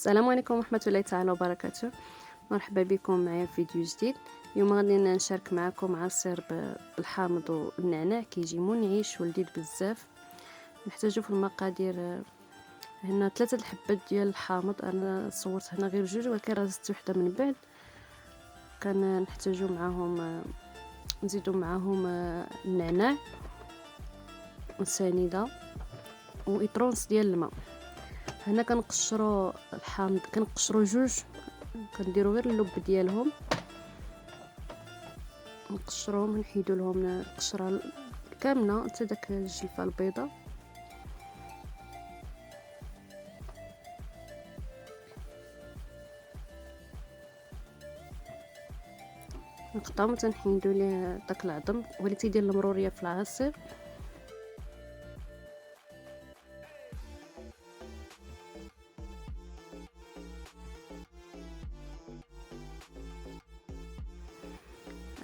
السلام عليكم ورحمة الله تعالى وبركاته. مرحبا بكم معايا في فيديو جديد. اليوم غادي نشارك معكم عصير بالحامض والنعناع، كيجي منعش ولذيذ بزاف. نحتاجو في المقادير هنا 3 الحبات ديال الحامض، انا صورت هنا غير جوج ولكن راه زدت وحده من بعد. كان نحتاجو معاهم نزيدو معاهم النعناع والسنيده وإطرونس ديال الماء. هنا كنقشروا الحامض، كنقشروا جوج، كنديروا غير اللب ديالهم، نقشروهم نحيدوا لهم القشره كامله حتى داك الجلفه البيضاء. نقطعهم تنحيدوا ليه داك العظم واللي تيدير المروريه في العصير.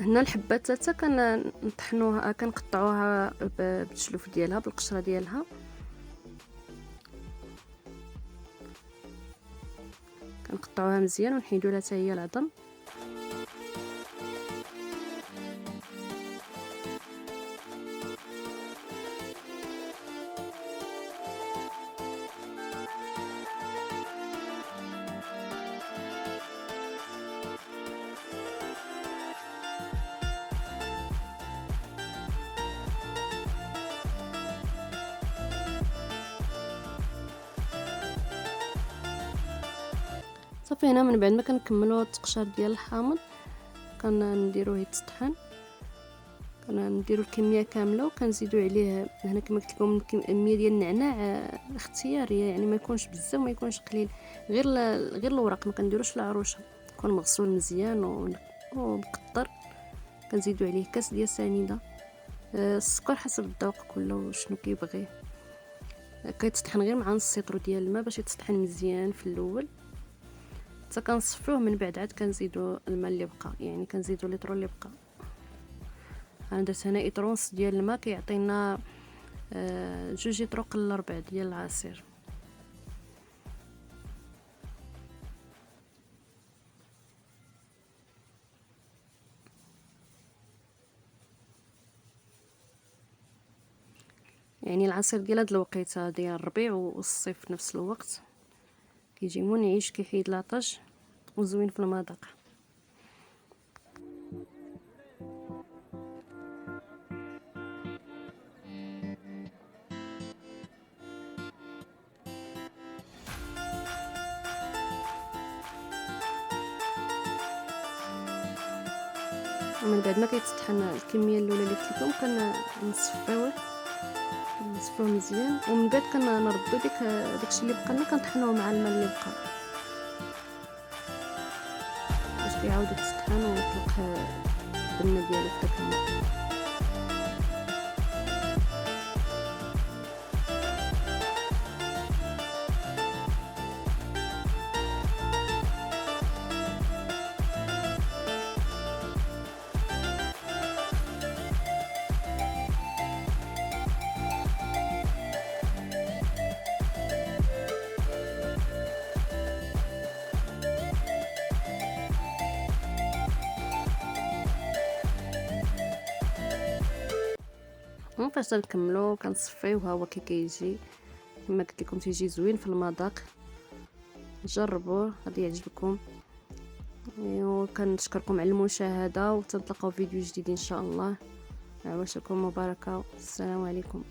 هنا الحبات حتى كنطحنوها، كنقطعوها بالشلوف ديالها بالقشره ديالها، كنقطعوها مزيان ونحيدوا لها حتى هي العظم. صافي، هنا من بعد ما كنكملوا التقشير ديال الحامض كنديروه يتطحن، كنديروا الكميه كامله وكنزيدوا عليه هنا كما قلت لكم الكميه ديال النعناع اختياريه، يعني ما يكونش بزاف وما يكونش قليل، غير الورق، ما كنديروش العروشه، يكون مغسول مزيان ومقطر. كنزيدوا عليه كاس ديال سنيده، السكر حسب الذوق كله شنو كيبغي. كيتطحن غير مع نص لتر ديال الماء باش يتطحن مزيان في الاول، حتى كنصفوه. من بعد عاد كنزيدوا الماء اللي بقى، يعني كنزيدوا لتر اللي بقى. انا درت هنا إطرونس ديال الماء كيعطينا 2 قل 4 ديال العصير. يعني العصير ديال هاد الوقيته ديال الربيع والصيف في نفس الوقت كيجي منعش، كيحيد العطش وزوين في المذاق. ومن بعد ما كيتطحن الكميه الاولى اللي قلت لكم كنصفيوه مزيان، ومن بعد كنردوا داكشي اللي بقى لنا كنطحنوه مع الماء اللي بقى باش كيعاود يتطحن ويطلق البنه ديالو في داك الماء. فاش نكملو كنصفيو، ها هو كيجي كما قلت لكم تيجي زوين في المذاق. جربوه غادي يعجبكم، وكنشكركم على المشاهده، وتنتلاقاو فيديو جديد ان شاء الله. عواشركم مباركه، السلام عليكم.